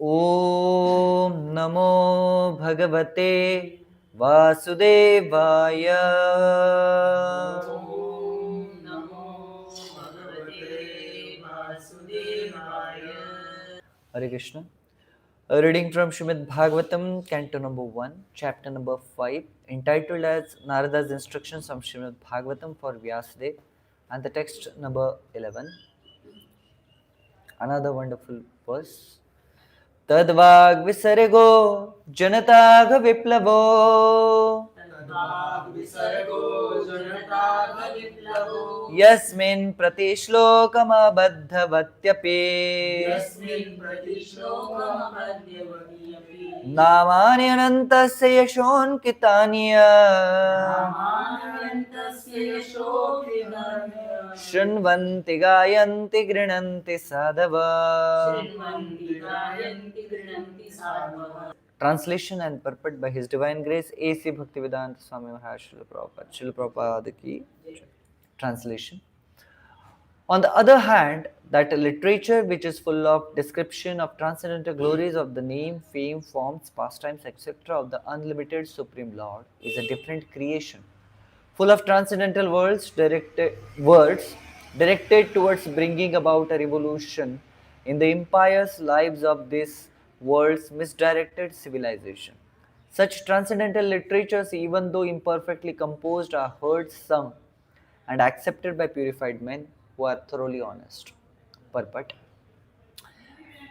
ॐ नमो भगवते वासुदेवाय। Hare Krishna. A reading from Srimad Bhagavatam, Canto number 1, chapter number 5, entitled as Narada's Instructions from Srimad Bhagavatam for Vyasadeva, and the text number 11. Another wonderful verse. Tadvag visargo janatagha viplavo यस्मिन् प्रतिश्लोकमबद्धवत्यपि नामानि अनन्तस्य यशोऽन्कितान्य शृण्वन्ति गायन्ति गृह्णन्ति साधवः. Translation and purport by His Divine Grace A.C. Bhaktivedanta Swami Maharaj Srila Prabhupada. Srila Prabhupada ki translation. On the other hand, that literature which is full of description of transcendental glories of the name, fame, forms, pastimes, etc. of the unlimited Supreme Lord is a different creation, full of transcendental words directed towards bringing about a revolution in the impious lives of this world's misdirected civilization. Such transcendental literatures, even though imperfectly composed, are heard, sung, and accepted by purified men who are thoroughly honest. Purport.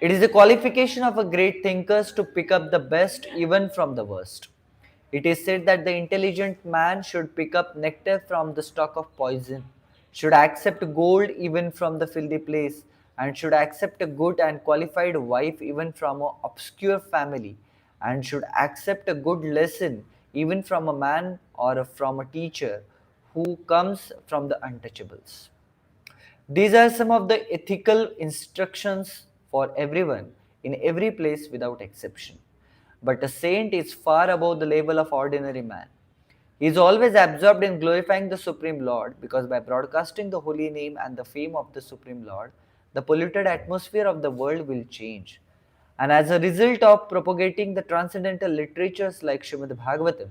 It is the qualification of a great thinkers to pick up the best even from the worst. It is said that the intelligent man should pick up nectar from the stalk of poison, should accept gold even from the filthy place, and should accept a good and qualified wife even from an obscure family, and should accept a good lesson even from a man or from a teacher who comes from the untouchables. These are some of the ethical instructions for everyone in every place without exception. But a saint is far above the level of ordinary man. He is always absorbed in glorifying the Supreme Lord, because by broadcasting the holy name and the fame of the Supreme Lord, the polluted atmosphere of the world will change. And as a result of propagating the transcendental literatures like Srimad Bhagavatam,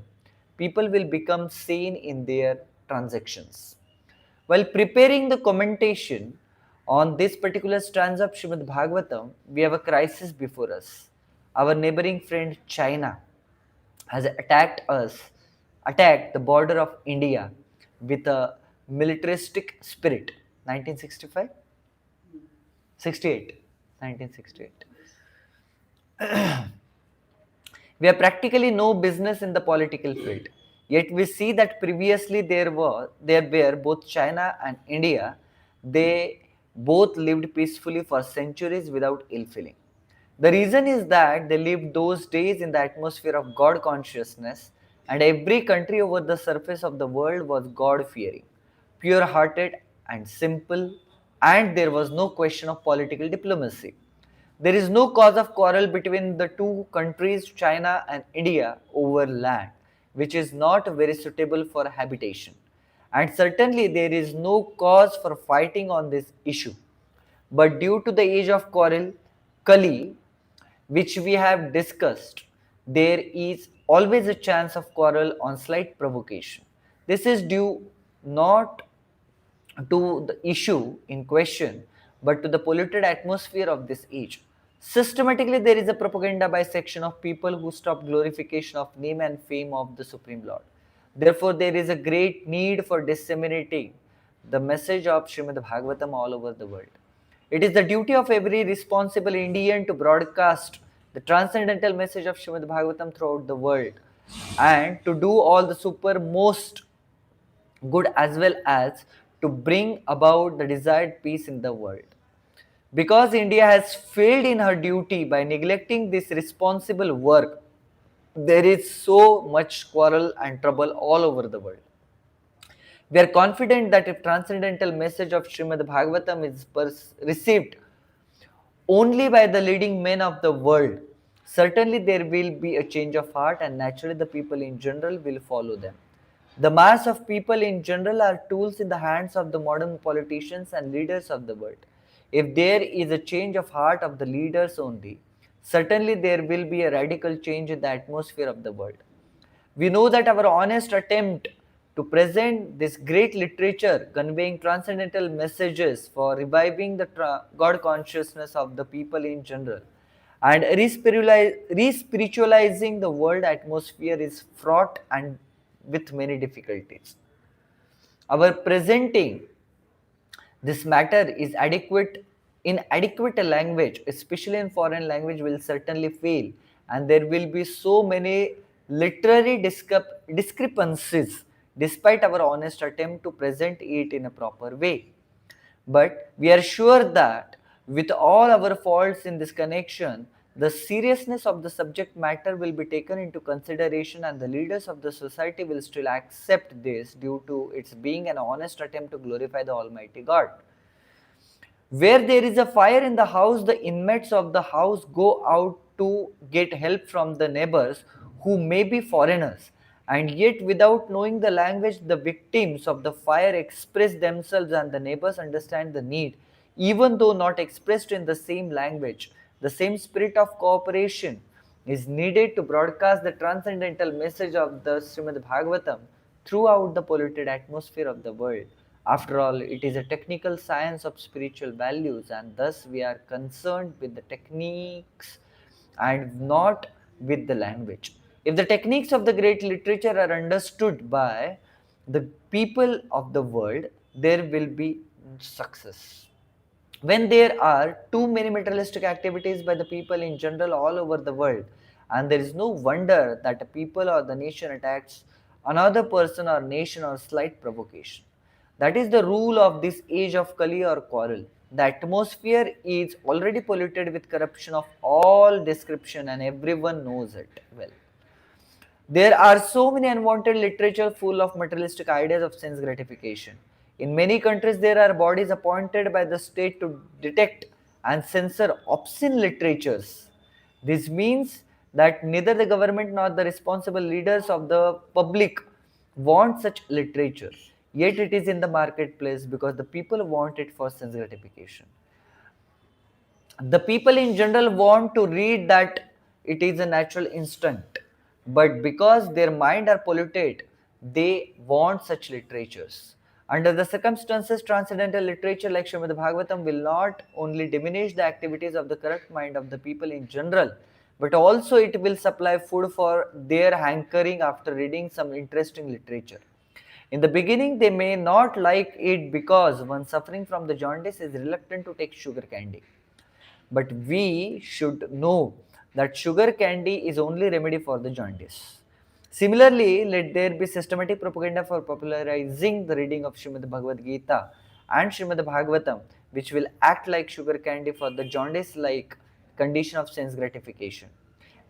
people will become sane in their transactions. While preparing the commentation on this particular stanza of Srimad Bhagavatam, we have a crisis before us. Our neighboring friend China has attacked the border of India with a militaristic spirit. 1965? 68. 1968. We have practically no business in the political field. Yet we see that previously there were both China and India. They both lived peacefully for centuries without ill feeling. The reason is that they lived those days in the atmosphere of God consciousness, and every country over the surface of the world was God fearing, pure hearted, and simple, and there was no question of political diplomacy. There is no cause of quarrel between the two countries, China and India, over land, which is not very suitable for habitation. And certainly there is no cause for fighting on this issue. But due to the age of quarrel, Kali, which we have discussed, there is always a chance of quarrel on slight provocation. This is due not to the issue in question, but to the polluted atmosphere of this age. Systematically, there is a propaganda by section of people who stop glorification of name and fame of the Supreme Lord. Therefore, there is a great need for disseminating the message of Srimad Bhagavatam all over the world. It is the duty of every responsible Indian to broadcast the transcendental message of Srimad Bhagavatam throughout the world, and to do all the supermost good as well as to bring about the desired peace in the world. Because India has failed in her duty by neglecting this responsible work, there is so much quarrel and trouble all over the world. We are confident that if transcendental message of Srimad Bhagavatam is received only by the leading men of the world, certainly there will be a change of heart, and naturally the people in general will follow them. The mass of people in general are tools in the hands of the modern politicians and leaders of the world. If there is a change of heart of the leaders only, certainly there will be a radical change in the atmosphere of the world. We know that our honest attempt to present this great literature conveying transcendental messages for reviving the God consciousness of the people in general and re-spiritualizing the world atmosphere is fraught and with many difficulties. Our presenting this matter is adequate inadequate language, especially in foreign language, will certainly fail, and there will be so many literary discrepancies despite our honest attempt to present it in a proper way. But we are sure that with all our faults in this connection, the seriousness of the subject matter will be taken into consideration, and the leaders of the society will still accept this due to its being an honest attempt to glorify the Almighty God. Where there is a fire in the house, the inmates of the house go out to get help from the neighbors who may be foreigners. And yet, without knowing the language, the victims of the fire express themselves and the neighbors understand the need, even though not expressed in the same language. The same spirit of cooperation is needed to broadcast the transcendental message of the Srimad Bhagavatam throughout the polluted atmosphere of the world. After all, it is a technical science of spiritual values, and thus we are concerned with the techniques and not with the language. If the techniques of the great literature are understood by the people of the world, there will be success. When there are too many materialistic activities by the people in general all over the world, and there is no wonder that a people or the nation attacks another person or nation or slight provocation. That is the rule of this age of Kali or quarrel. The atmosphere is already polluted with corruption of all description, and everyone knows it well. There are so many unwanted literature full of materialistic ideas of sense gratification. In many countries, there are bodies appointed by the state to detect and censor obscene literatures. This means that neither the government nor the responsible leaders of the public want such literature. Yet it is in the marketplace because the people want it for sense gratification. The people in general want to read that it is a natural instinct, but because their mind are polluted, they want such literatures. Under the circumstances, transcendental literature like Srimad Bhagavatam will not only diminish the activities of the corrupt mind of the people in general, but also it will supply food for their hankering after reading some interesting literature. In the beginning, they may not like it because one suffering from the jaundice is reluctant to take sugar candy. But we should know that sugar candy is only remedy for the jaundice. Similarly, let there be systematic propaganda for popularizing the reading of Srimad Bhagavad Gita and Srimad Bhagavatam, which will act like sugar candy for the jaundice-like condition of sense gratification.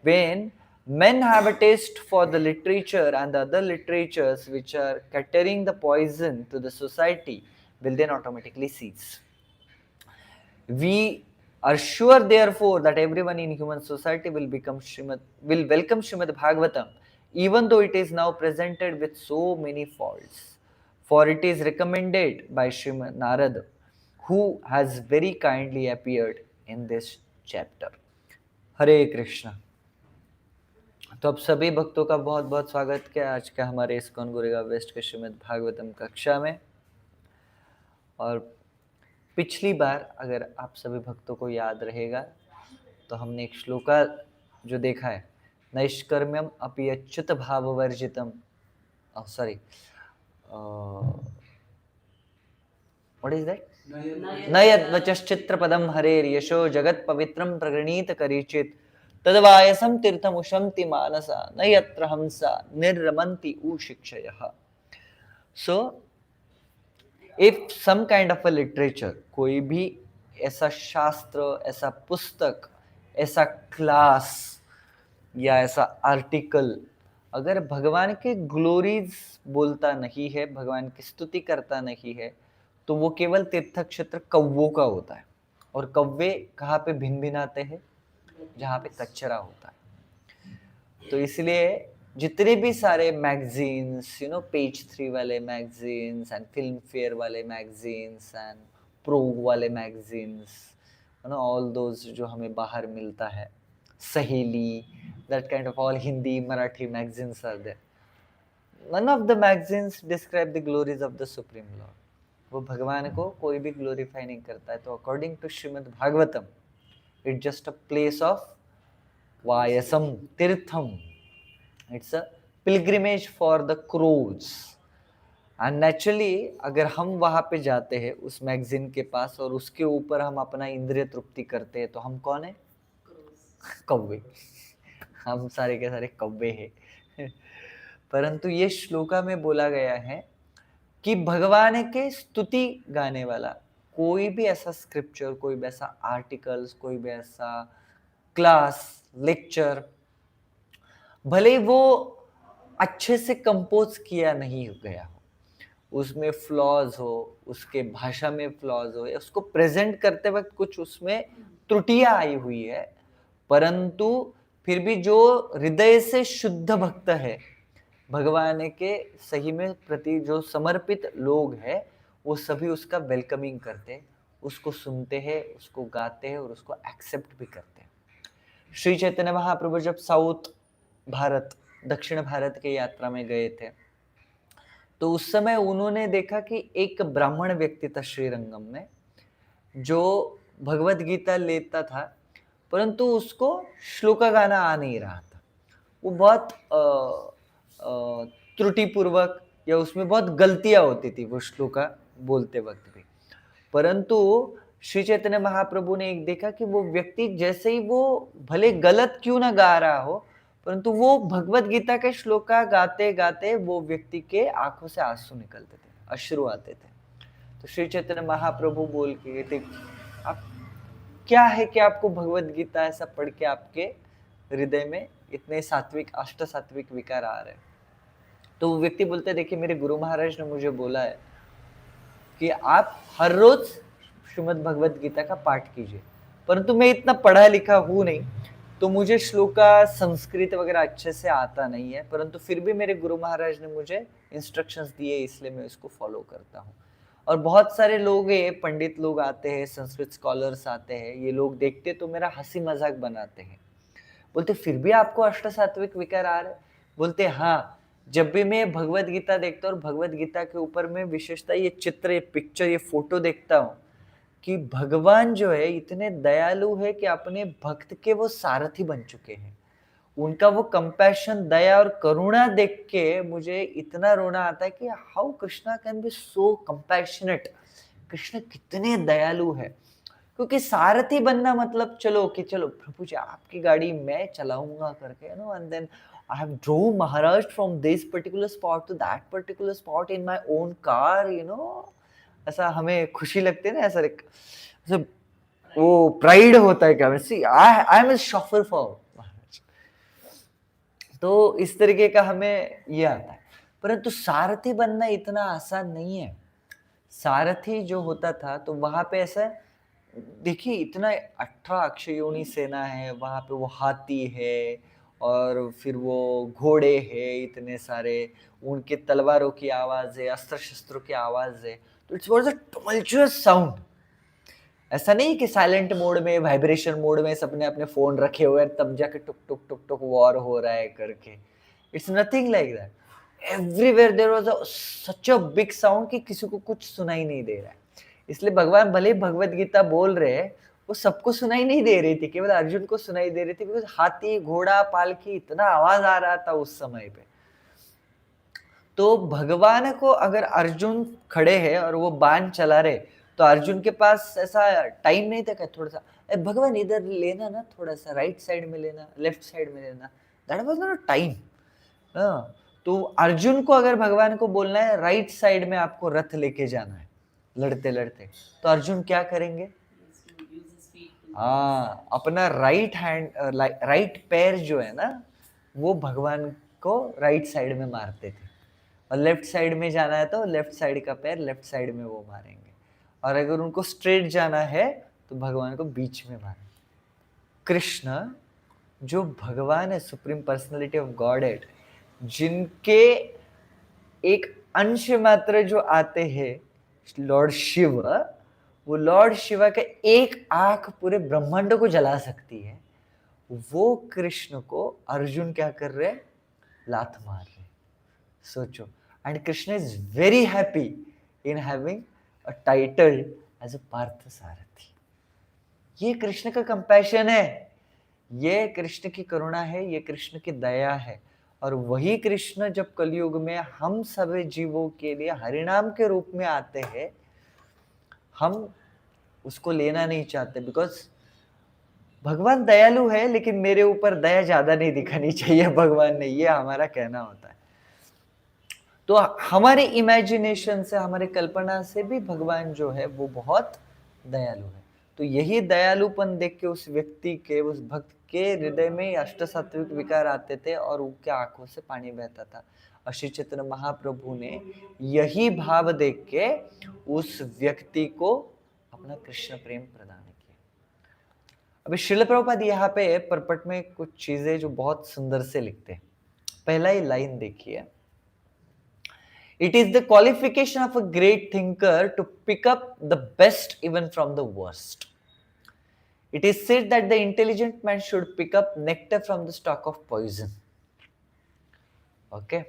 When men have a taste for the literature and the other literatures which are catering the poison to the society, will then automatically cease. We are sure, therefore, that everyone in human society will welcome Srimad Bhagavatam, even though it is now presented with so many faults. For it is recommended by Srimad Narad, who has very kindly appeared in this chapter. हरे कृष्णा। तो अब सभी भक्तों का बहुत बहुत स्वागत है आज का हमारे इस्कॉन गुरुगा वेस्ट के श्रीमद् भागवतम कक्षा में। और पिछली बार अगर आप सभी भक्तों को याद रहेगा तो हमने एक श्लोका जो देखा है, नैष्कर्म्यम अपि अच्युत भाववर्जितम, सॉरी व्हाट इज दैट, नयद्वचश्चित्रपदम हरेर यशो जगत पवित्रम प्रगणीत करीचित तदवायसम तीर्थमुशंति मानसा न यत्र हंसा निर्रमन्ति ऊशिक्षयः. So if some kind of a literature, कोई भी ऐसा शास्त्र, ऐसा पुस्तक, ऐसा क्लास या ऐसा आर्टिकल अगर भगवान के ग्लोरीज बोलता नहीं है, भगवान की स्तुति करता नहीं है, तो वो केवल तीर्थ क्षेत्र कौवों का होता है. और कौवे कहाँ पे भिन भिन आते हैं? जहाँ पे कचरा होता है. तो इसलिए जितने भी सारे मैगजीन्स, पेज 3 वाले मैगजीन्स एंड फिल्म फेयर वाले मैगजीन्स एंड प्रो वाले मैगजीन्स, ऑल दोज जो हमें बाहर मिलता है, Saheli, that kind of all Hindi, Marathi magazines are there. None of the magazines describe the glories of the Supreme Lord. वो भगवान को कोई भी glorify नहीं करता है. तो according to Srimad Bhagavatam, it's just a place of Vayasam, Tirtham. It's a pilgrimage for the crows. And naturally अगर हम वहां पे जाते हैं उस मैगजीन के पास और उसके ऊपर हम अपना इंद्रिय तृप्ति करते हैं, तो हम कौन है? कौवे. हम सारे के सारे कौवे हैं. परंतु ये श्लोका में बोला गया है कि भगवान के स्तुति गाने वाला कोई भी ऐसा स्क्रिप्चर, कोई भी ऐसा आर्टिकल्स, कोई भी ऐसा क्लास, लेक्चर, भले वो अच्छे से कंपोज किया नहीं गया हो, उसमें फ्लॉज हो, उसके भाषा में फ्लॉज हो, या उसको प्रेजेंट करते वक्त कुछ उसमें त्रुटियां आई हुई है, परंतु फिर भी जो हृदय से शुद्ध भक्त है, भगवान के सही में प्रति जो समर्पित लोग हैं, वो सभी उसका वेलकमिंग करते हैं, उसको सुनते हैं, उसको गाते हैं और उसको एक्सेप्ट भी करते हैं. श्री चैतन्य महाप्रभु जब साउथ भारत, दक्षिण भारत के यात्रा में गए थे, तो उस समय उन्होंने देखा कि एक ब्राह्मण व्यक्ति था श्रीरंगम में, जो भगवत गीता लेता था, परंतु उसको श्लोका गाना आ नहीं रहा था. वो बहुत त्रुटिपूर्वक या उसमें बहुत गलतियां होती थी वो श्लोका बोलते वक्त भी. परंतु श्री चैतन्य महाप्रभु ने एक देखा कि वो व्यक्ति जैसे ही वो भले गलत क्यों ना गा रहा हो, परंतु वो भगवत गीता के श्लोका गाते गाते वो व्यक्ति के आंखों से आंसू निकलते थे, अश्रु आते थे. तो श्री चैतन्य महाप्रभु बोल के थे, आप क्या है कि आपको भगवत गीता ऐसा पढ़ के आपके हृदय में इतने सात्विक, अष्ट सात्विक विकार आ रहे हैं? तो वो व्यक्ति बोलते, देखिए मेरे गुरु महाराज ने मुझे बोला है कि आप हर रोज श्रीमद् भगवत गीता का पाठ कीजिए, परंतु मैं इतना पढ़ा लिखा हूं नहीं, तो मुझे श्लोका संस्कृत वगैरह अच्छे से आता नहीं है, परंतु फिर भी मेरे गुरु महाराज ने मुझे इंस्ट्रक्शंस दिए, इसलिए मैं इसको फॉलो करता हूँ. और बहुत सारे लोग हैं, पंडित लोग आते हैं, संस्कृत स्कॉलर्स आते हैं, ये लोग देखते तो मेरा हंसी मजाक बनाते हैं. बोलते फिर भी आपको अष्ट सात्विक विकार आ रहे? बोलते हाँ, जब भी मैं भगवत गीता देखता हूँ और भगवत गीता के ऊपर में विशेषता ये चित्र, ये पिक्चर, ये फोटो देखता हूँ कि भगवान जो है इतने दयालु है कि अपने भक्त के वो सारथी बन चुके हैं. उनका वो कंपैशन, दया और करुणा देख के मुझे इतना रोना आता है कि how Krishna can be so compassionate. Krishna कितने दयालु है. क्योंकि सारथी बनना मतलब चलो कि चलो प्रभु जी आपकी गाड़ी मैं चलाऊंगा करके, you know, and then I have drove Maharashtra from this particular spot to that particular spot in my own car, you know. ऐसा हमें खुशी लगती है ना, ऐसा वो प्राइड होता है क्या, see I am a chauffeur for Maharaj. तो इस तरीके का हमें ये आता है. परंतु सारथी बनना इतना आसान नहीं है. सारथी जो होता था तो वहां पे ऐसा देखिए, इतना 18 अक्षयोनी सेना है वहां पे, वो हाथी है और फिर वो घोड़े हैं इतने सारे, उनके तलवारों की आवाज है, अस्त्र शस्त्रों की आवाज है. तो इट्स वाज अ टमल्चुअस साउंड. ऐसा नहीं कि साइलेंट मोड में, वाइब्रेशन मोड में सबने अपने फोन रखे हुए तब जाके टुक टुक टुक टुक वॉर हो रहा है करके. It's nothing like that. Everywhere there was such a big sound कि किसी को कुछ सुनाई नहीं दे रहा है. इसलिए भगवान भले भगवत गीता बोल रहे हैं, वो सबको सुनाई नहीं दे रही थी, केवल अर्जुन को सुनाई दे रही थी, बिकॉज हाथी, घोड़ा, पालकी, इतना आवाज आ रहा था उस समय पे. तो भगवान को अगर अर्जुन खड़े हैं और वो बाण चला रहे, तो अर्जुन के पास ऐसा टाइम नहीं था कि थोड़ा सा भगवान इधर लेना ना, थोड़ा सा राइट साइड में लेना, लेफ्ट साइड में लेना. That was not time. तो अर्जुन को अगर भगवान को बोलना है राइट साइड में आपको रथ लेके जाना है लड़ते लड़ते, तो अर्जुन क्या करेंगे? हाँ, अपना राइट हैंड, राइट पैर जो है ना, वो भगवान को राइट साइड में मारते थे. और लेफ्ट साइड में जाना है तो लेफ्ट साइड का पैर लेफ्ट साइड में वो मारेंगे. और अगर उनको स्ट्रेट जाना है तो भगवान को बीच में मारेंगे. कृष्ण जो भगवान है, सुप्रीम पर्सनालिटी ऑफ गॉड है, जिनके एक अंश मात्र जो आते हैं लॉर्ड शिव, वो लॉर्ड शिवा के एक आंख पूरे ब्रह्मांड को जला सकती है. वो कृष्ण को अर्जुन क्या कर रहे, लात मार रहे। सोचो, and Krishna is very happy in having a title as a Partha Sarathi. ये कृष्ण का कंपैशन है, ये कृष्ण की करुणा है, ये कृष्ण की दया है। और वही कृष्ण जब कलयुग में हम सभी जीवों के लिए हरिनाम के रूप में आते हैं, हम उसको लेना नहीं चाहते, बिकॉज भगवान दयालु है, लेकिन मेरे ऊपर दया ज्यादा नहीं दिखानी चाहिए भगवान ने, ये हमारा कहना होता है। तो हमारे इमेजिनेशन से, हमारे कल्पना से भी भगवान जो है वो बहुत दयालु है। तो यही दयालुपन देख के उस व्यक्ति के, उस भक्त के हृदय में अष्ट सात्विक विकार आते थे और उनके आंखों से पानी बहता था। और श्री चैतन्य महाप्रभु ने यही भाव देख के उस व्यक्ति को अपना कृष्ण प्रेम प्रदान किया। अभी श्रील प्रभुपाद यहाँ पे परपट में कुछ चीजें जो बहुत सुंदर से लिखते हैं। पहला ही लाइन देखिए, it is the qualification of a great thinker to pick up the best even from the worst. It is said that the intelligent man should pick up nectar from the stalk of poison. Okay.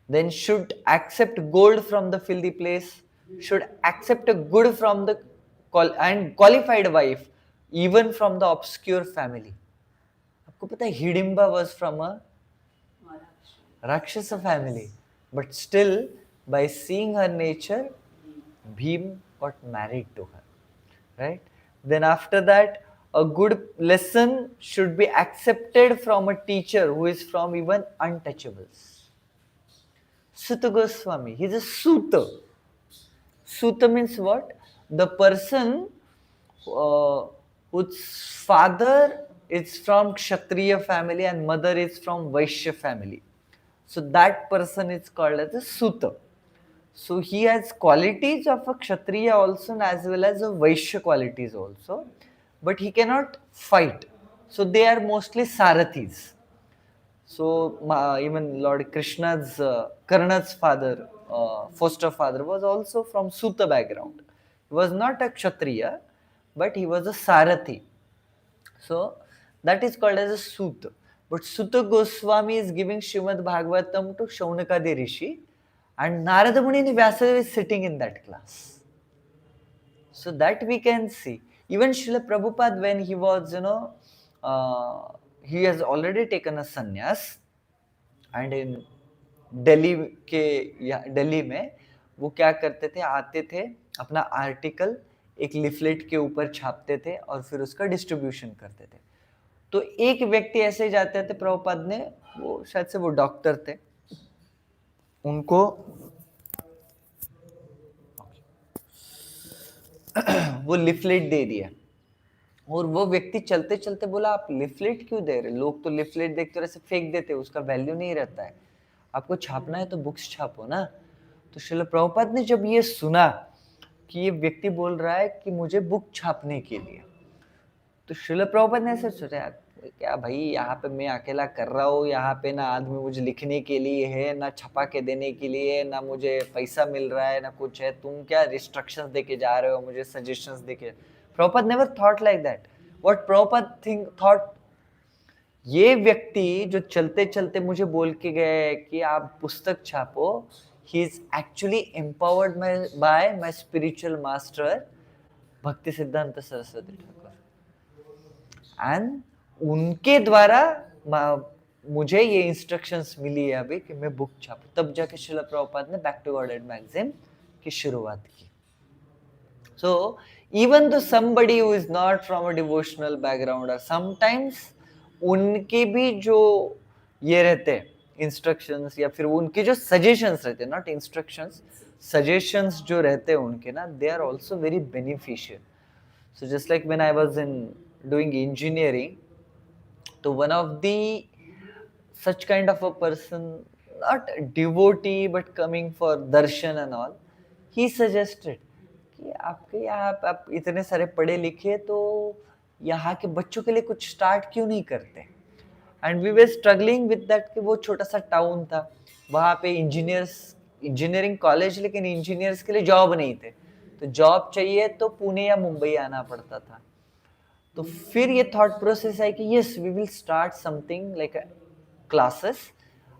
Then should accept gold from the filthy place, should accept a good from the and qualified wife, even from the obscure family. आपको पता है Hidimba was from a Rakshasa family, but still by seeing her nature, Bhim got married to her, right? Then after that, a good lesson should be accepted from a teacher who is from even untouchables. Suta Goswami, he's a Suta. Suta means what? The person whose father is from Kshatriya family and mother is from Vaishya family. So that person is called as a Suta. So he has qualities of a Kshatriya also as well as a Vaishya qualities also. But he cannot fight. So they are mostly Sarathis. So even Lord Krishna's, Karna's father, foster father was also from Suta background. He was not a Kshatriya, but he was a Sarathi. So that is called as a Suta. But Suta Goswami is giving Srimad Bhagavatam to Shaunakadi Rishi, and Narada Muni Vyasa is sitting in that class. So that we can see. Even Srila Prabhupada, when he was, he has already taken a sannyas, and in Delhi के, दिल्ली में वो क्या करते थे, आते थे अपना article एक लिफलेट के ऊपर छापते थे और फिर उसका डिस्ट्रीब्यूशन करते थे। तो एक व्यक्ति ऐसे जाते थे, प्रभुपाद ने, वो शायद से वो डॉक्टर थे, उनको वो लिफलेट दे दिया और वो व्यक्ति चलते चलते बोला, आप लिफलेट क्यों दे रहे? लोग तो लिफलेट देखते ऐसे फेंक देते, उसका वैल्यू नहीं रहता है, आपको छापना है तो बुक्स छापो ना। तो श्रील प्रभुपाद ने जब ये सुना कि ये व्यक्ति बोल रहा है कि मुझे बुक छापने के लिए, तो श्रील प्रभुपाद ने ऐसे सोचा, क्या भाई, यहाँ पे मैं अकेला कर रहा हूँ, यहाँ पे ना आदमी मुझे लिखने के लिए है, ना छपा के देने के लिए, ना मुझे पैसा मिल रहा है, ना कुछ है, तुम क्या रिस्ट्रिक्शंस देके जा रहे हो मुझे, सजेशंस देके। Prabhupada never thought like that. What Prabhupada thought, ये व्यक्ति जो चलते चलते मुझे बोल के गए कि आप पुस्तक छापो, he is actually empowered by my spiritual master भक्ति सिद्धांत सरस्वती ठाकुर, एंड उनके द्वारा मुझे ये इंस्ट्रक्शंस मिली है अभी कि मैं बुक छापूं। तब जाके श्रील प्रभुपाद ने बैक टू गॉडेड मैगजीन की शुरुआत की। So even though somebody who is not from a devotional background, or sometimes उनके भी जो ये रहते हैं इंस्ट्रक्शंस या फिर उनके जो सजेशंस रहते हैं, नॉट इंस्ट्रक्शंस, सजेशंस जो रहते हैं उनके ना, they are also very beneficial. So just like when I was in doing engineering, तो one of the such kind of a person, not devotee but coming for darshan and all, he suggested कि आपके यहाँ आप इतने सारे पढ़े लिखे, तो यहाँ के बच्चों के लिए कुछ स्टार्ट क्यों नहीं करते? And we were struggling with that कि वो छोटा सा टाउन था, वहाँ पे इंजीनियरिंग कॉलेज, लेकिन इंजीनियर्स के लिए जॉब नहीं थे, तो जॉब चाहिए तो पुणे या मुंबई आना पड़ता था। तो फिर ये थॉट प्रोसेस है कि yes we will start something like classes,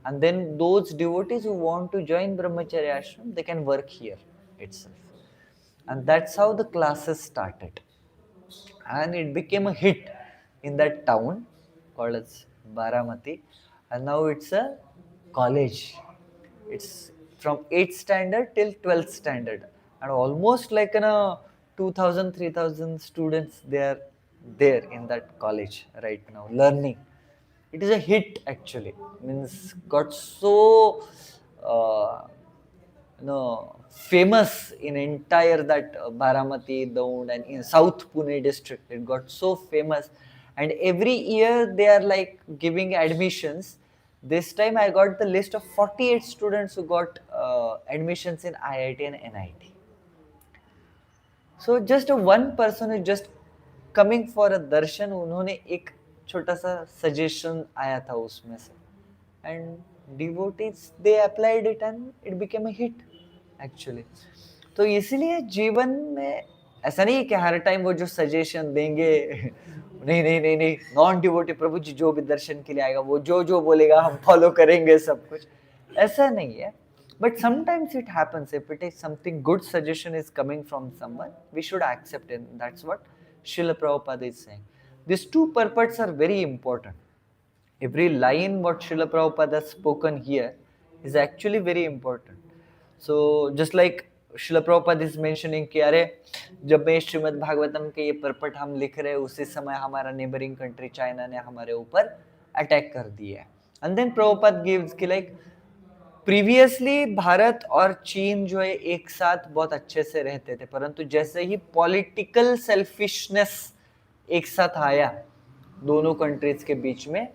and then those devotees who want to join brahmacharya ashram they can work here itself, and that's how the classes started, and it became a hit in that town called as Baramati, and now it's a college. It's from 8th standard till 12th standard, and almost like 2000 3000 students they are there in that college right now learning. It is a hit actually, means got so uh, famous in entire that Baramati, Daund, and in South Pune district. It got so famous, and every year they are like giving admissions. This time I got the list of 48 students who got admissions in IIT and NIT. So just a one person is just coming for a darshan, उन्होंने एक छोटा सा suggestion आया था उसमें से, and devotees they applied it and it became a hit actually. तो इसीलिए जीवन में ऐसा नहीं है कि हर टाइम वो जो सजेशन देंगे नहीं नहीं नहीं नहीं नॉन डिवोटी प्रभु जी जो भी दर्शन के लिए आएगा वो जो जो बोलेगा हम फॉलो करेंगे सब कुछ, ऐसा नहीं है. But sometimes it happens, if it is something good suggestion is coming from someone, we should accept it. That's what Srila Prabhupada is saying. These two purports are very important. Every line what Srila Prabhupada has spoken here is actually very important. So just like Srila Prabhupada is mentioning कि अरे जब मैं श्रीमद् भागवतम के ये purport हम लिख रहे हैं उसी समय हमारा नेबरिंग कंट्री चाइना ने हमारे ऊपर अटैक कर दिया है. And then Prabhupada gives कि like प्रीवियसली भारत और चीन जो है एक साथ बहुत अच्छे से रहते थे, परंतु जैसे ही पॉलिटिकल सेल्फिशनेस एक साथ आया दोनों कंट्रीज के बीच में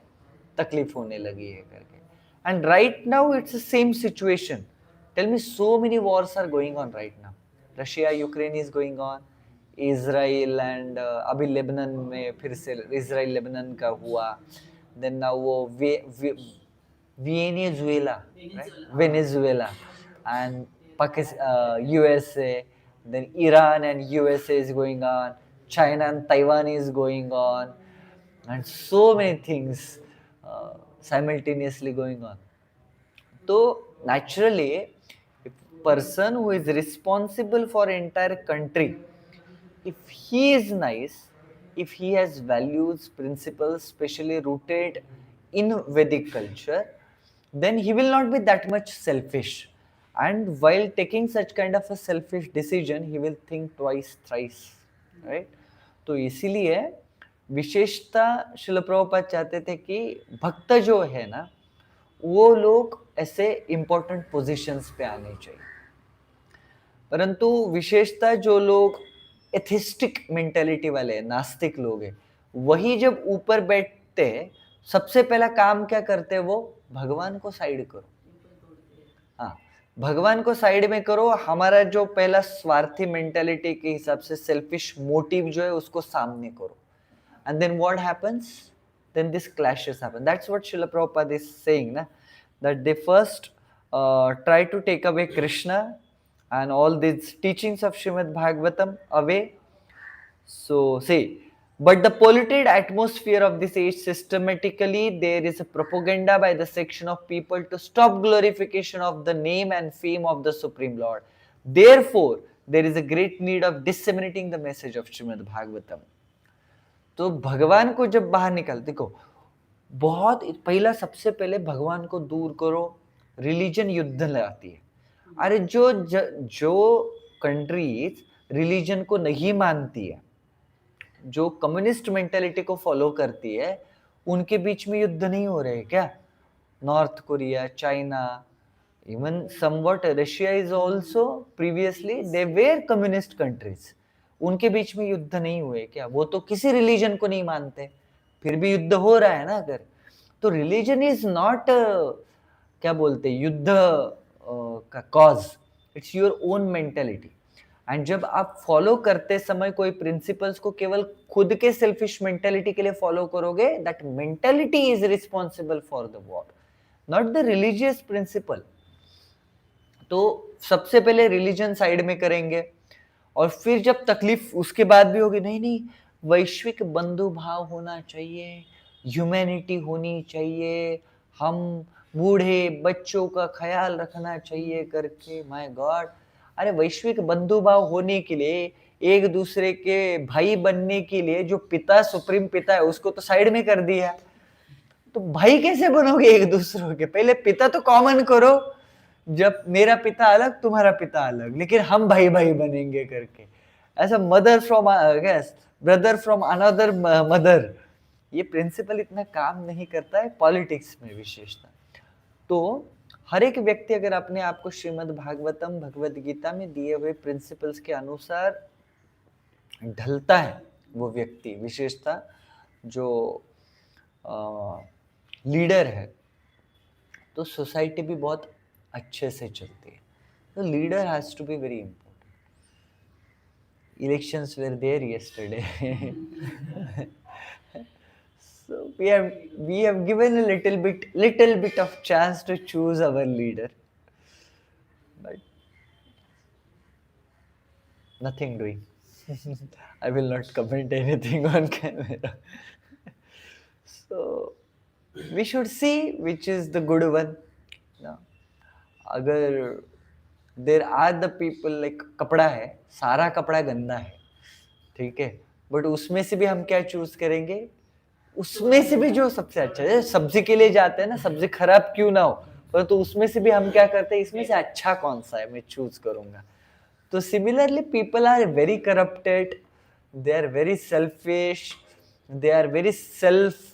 तकलीफ होने लगी है करके. And right now it's same situation. Tell me so many wars are going on right now. Russia Ukraine is going on, Israel and अभी लेबनान में फिर से इजराइल लेबनान का हुआ. देन नाउ वो Venezuela, right? Venezuela and Pakistan, USA, then Iran and USA is going on, China and Taiwan is going on, and so many things simultaneously going on. So naturally, if person who is responsible for entire country, if he is nice, if he has values, principles, specially rooted in Vedic culture, then he will not be that much selfish. And while taking such kind of a selfish decision, he will think twice, thrice, right? तो इसीलिए विशेषता शिल प्रभुपाद चाहते थे कि भक्त जो है ना वो लोग ऐसे इम्पोर्टेंट पोजीशंस पे आने चाहिए, परंतु विशेषता जो लोग एथिस्टिक मेंटेलिटी वाले नास्तिक लोग हैं वही जब ऊपर बैठते हैं सबसे पहला काम क्या करते हैं वो भगवान को साइड करो. हाँ, भगवान को साइड में करो, हमारा जो पहला स्वार्थी मेंटालिटी के हिसाब से सेल्फिश मोटिव जो है उसको सामने करो. And then what happens, then this clashes happen. That's what Srila Prabhupada is saying, na? That they first try to take away Krishna and all these teachings of Srimad Bhagavatam away. So see, but the polluted atmosphere of this age, systematically there is a propaganda by the section of people to stop glorification of the name and fame of the Supreme Lord. Therefore, there is a great need of disseminating the message of Srimad Bhagavatam. तो भगवान को जब बाहर निकाल, देखो बहुत पहला सबसे पहले भगवान को दूर करो, रिलीजन युद्ध लाती है. अरे जो कंट्रीज रिलीजन को नहीं मानती है, जो कम्युनिस्ट मेंटालिटी को फॉलो करती है, उनके बीच में युद्ध नहीं हो रहे क्या? North Korea, China, even somewhat Russia is also previously they were communist countries. उनके बीच में युद्ध नहीं हुए क्या? वो तो किसी रिलीजन को नहीं मानते, फिर भी युद्ध हो रहा है ना. अगर तो रिलीजन इज नॉट क्या बोलते युद्ध का cause, it's your own mentality. And जब आप फॉलो करते समय कोई प्रिंसिपल्स को केवल खुद के सेल्फिश मेंटेलिटी के लिए फॉलो करोगे, that mentality is responsible for the war, not the religious principle. तो सबसे पहले रिलीजन साइड में करेंगे और फिर जब तकलीफ उसके बाद भी होगी, नहीं नहीं वैश्विक बंधु भाव होना चाहिए, ह्यूमैनिटी होनी चाहिए, हम बूढ़े बच्चों का ख्याल रखना चाहिए करके। माय गॉड, अरे वैश्विक बंधु भाव होने के लिए, एक दूसरे के भाई बनने के लिए जो पिता सुप्रीम पिता है उसको तो साइड में कर दिया, तो भाई कैसे बनोगे एक दूसरों के? पहले पिता तो कॉमन करो, जब मेरा पिता अलग तुम्हारा पिता अलग, लेकिन हम भाई भाई बनेंगे करके। ऐसा mother from brother from another mother, ये प्रिंसिपल इतना काम नहीं करता है पॉलिटिक्स में विशेषता। तो हर एक व्यक्ति अगर अपने आप को श्रीमद् भागवतम भगवद गीता में दिए हुए प्रिंसिपल्स के अनुसार ढलता है, वो व्यक्ति विशेषता जो लीडर है, तो सोसाइटी भी बहुत अच्छे से चलती है। तो leader has to be very important. Elections were there yesterday. So we have given a little bit of chance to choose our leader, but nothing doing. I will not comment anything on camera. So we should see which is the good one. No. अगर there are the people like, कपड़ा है, सारा कपड़ा गंदा है, ठीक है, but उसमें से भी हम क्या चूज करेंगे? उसमें से भी जो सबसे अच्छा है। सब्जी के लिए जाते हैं ना, सब्जी खराब क्यों ना हो, परंतु उसमें से भी हम क्या करते हैं, इसमें से अच्छा कौन सा है मैं चूज करूंगा। तो similarly people are very corrupted, they are very selfish, they are very self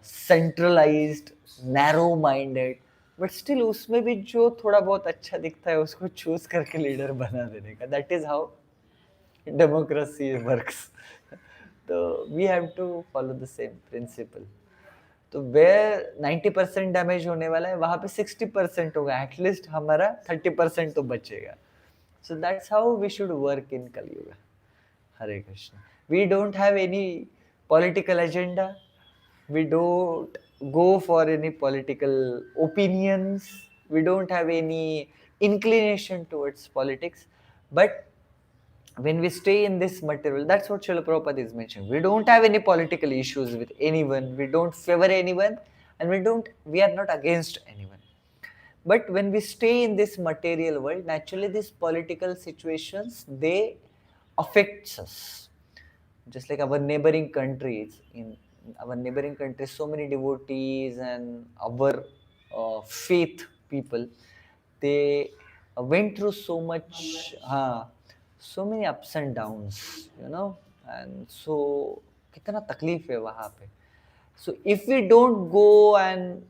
centralized, narrow minded, but still उसमें भी जो थोड़ा बहुत अच्छा दिखता है उसको चूज करके लीडर बना देने का। That is how democracy works. तो we have to follow the same principle. तो वेयर 90% डैमेज होने वाला है, वहां पे 60% होगा, एटलीस्ट हमारा 30% तो बचेगा। So that's how we should work in Kalyug. Hare Krishna. We don't have any political agenda, we don't go for any political opinions, we don't have any inclination towards politics, but when we stay in this material, that's what Srila Prabhupada is mentioning, we don't have any political issues with anyone, we don't favor anyone, and we are not against anyone. But when we stay in this material world, naturally these political situations, they affects us. Just like our neighboring countries, in our neighboring countries, so many devotees and our faith people, they went through so much, so many ups and downs, and so कितना तकलीफ है वहाँ पे. So if we don't go and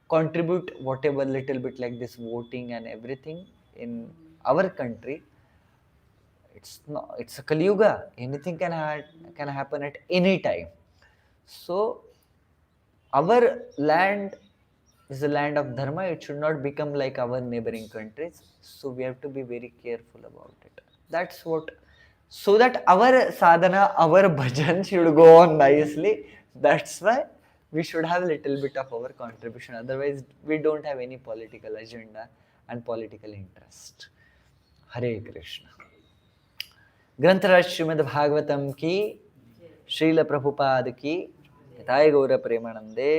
contribute whatever little bit like this voting and everything in our country, it's a Kali Yuga. Anything can happen at any time. So our land is a land of dharma. It should not become like our neighboring countries. So we have to be very careful about it. That's what, so that our sadhana, our bhajan should go on nicely. That's why we should have a little bit of our contribution. Otherwise, we don't have any political agenda and political interest. Hare Krishna. ग्रंथराज Shrimad Bhagavatam की, श्रील प्रभुपाद की, हिताय गौर प्रेमानंदे।